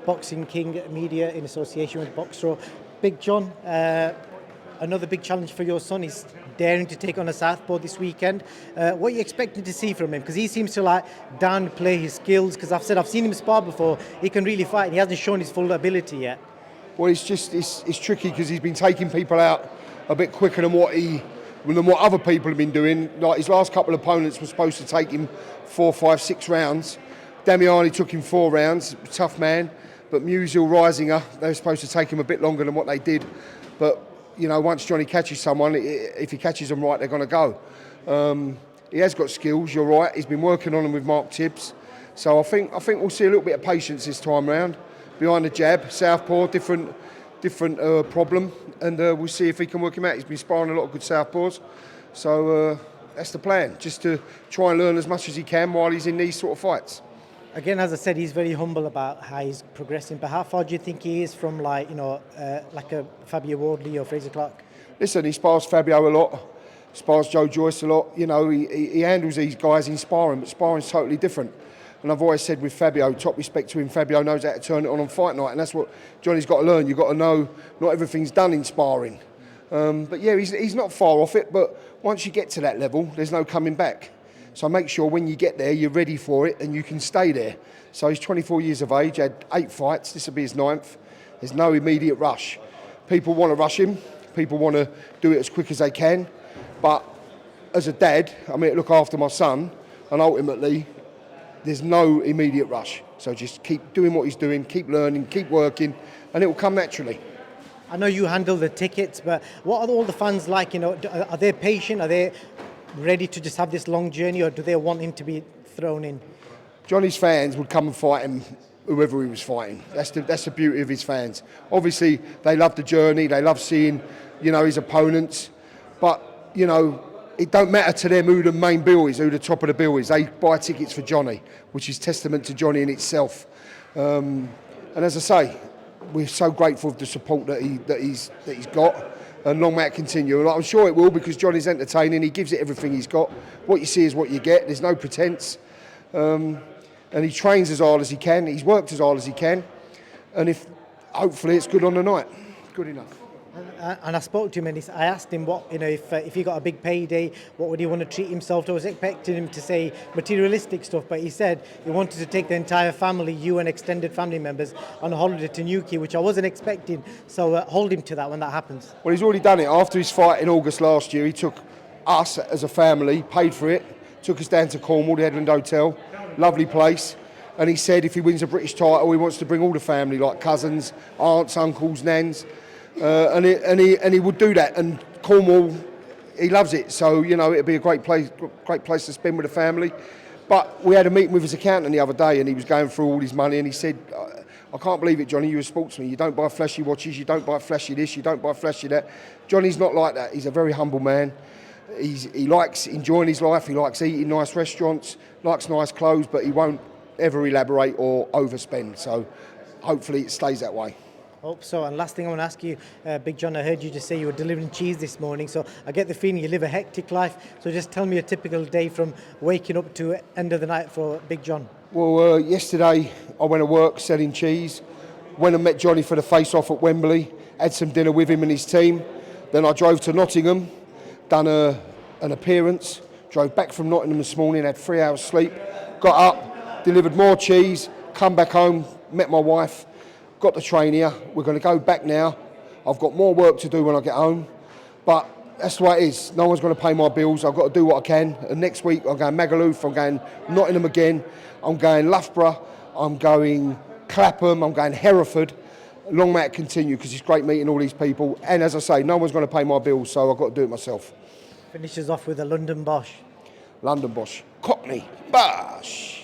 Boxing King Media in association with Boxro. Big John, another big challenge for your son. He's daring to take on a southpaw this weekend. What are you expecting to see from him? Because he seems to downplay his skills. Because I've seen him spar before. He can really fight. He hasn't shown his full ability yet. Well, it's tricky because he's been taking people out a bit quicker than what other people have been doing. Like his last couple of opponents were supposed to take him 4, 5, 6 rounds. Damiani took him 4 rounds. Tough man. But Musil, Risinger, they were supposed to take him a bit longer than what they did. But once Johnny catches someone, if he catches them right, they're going to go. He has got skills, you're right. He's been working on them with Mark Tibbs. So I think we'll see a little bit of patience this time round. Behind the jab, southpaw, different problem. And we'll see if he can work him out. He's been sparring a lot of good southpaws. So that's the plan, just to try and learn as much as he can while he's in these sort of fights. Again, as I said, he's very humble about how he's progressing. But how far do you think he is from like a Fabio Wardley or Fraser Clark? Listen, he spars Fabio a lot, spars Joe Joyce a lot. He handles these guys in sparring, but sparring's totally different. And I've always said with Fabio, top respect to him, Fabio knows how to turn it on fight night. And that's what Johnny's got to learn. You've got to know not everything's done in sparring. But yeah, he's not far off it. But once you get to that level, there's no coming back. So make sure when you get there, you're ready for it and you can stay there. So he's 24 years of age, had 8 fights. This will be his 9th. There's no immediate rush. People want to rush him. People want to do it as quick as they can. But as a dad, I'm here to look after my son. And ultimately, there's no immediate rush. So just keep doing what he's doing, keep learning, keep working, and it will come naturally. I know you handle the tickets, but what are all the fans like? Are they patient? Are they ready to just have this long journey, or do they want him to be thrown in? Johnny's fans would come and fight him, whoever he was fighting. That's the beauty of his fans. Obviously, they love the journey. They love seeing, his opponents. But, it don't matter to them who the main bill is, who the top of the bill is. They buy tickets for Johnny, which is testament to Johnny in itself. And as I say, we're so grateful for the support that he's got. And long may it continue. And I'm sure it will, because Johnny's entertaining. He gives it everything he's got. What you see is what you get. There's no pretence. And he trains as hard as he can. He's worked as hard as he can. And hopefully it's good on the night. Good enough. And I spoke to him and I asked him if he got a big payday, what would he want to treat himself to? I was expecting him to say materialistic stuff, but he said he wanted to take the entire family, you and extended family members, on a holiday to Newquay, which I wasn't expecting. So hold him to that when that happens. Well, he's already done it. After his fight in August last year, he took us as a family, paid for it, took us down to Cornwall, the Headland Hotel, lovely place. And he said if he wins a British title, he wants to bring all the family, like cousins, aunts, uncles, nans. And he would do that, and Cornwall, he loves it. So it'd be a great place to spend with the family. But we had a meeting with his accountant the other day, and he was going through all his money, and he said, "I can't believe it, Johnny. You're a sportsman. You don't buy flashy watches. You don't buy flashy this. You don't buy flashy that." Johnny's not like that. He's a very humble man. He likes enjoying his life. He likes eating nice restaurants, likes nice clothes, but he won't ever elaborate or overspend. So hopefully it stays that way. Hope so. And last thing I want to ask you, Big John, I heard you just say you were delivering cheese this morning, so I get the feeling you live a hectic life. So just tell me a typical day from waking up to end of the night for Big John. Well, yesterday I went to work selling cheese, went and met Johnny for the face-off at Wembley, had some dinner with him and his team. Then I drove to Nottingham, done an appearance, drove back from Nottingham this morning, had 3 hours sleep, got up, delivered more cheese, come back home, met my wife, got the train here. We're going to go back now. I've got more work to do when I get home, but that's the way it is. No one's going to pay my bills. I've got to do what I can. And next week I'm going Magaluf, I'm going Nottingham again, I'm going Loughborough, I'm going Clapham, I'm going Hereford. Long may it continue, because it's great meeting all these people. And as I say, no one's going to pay my bills, so I've got to do it myself. Finishes off with a London Bosch. London Bosch. Cockney. Bosh.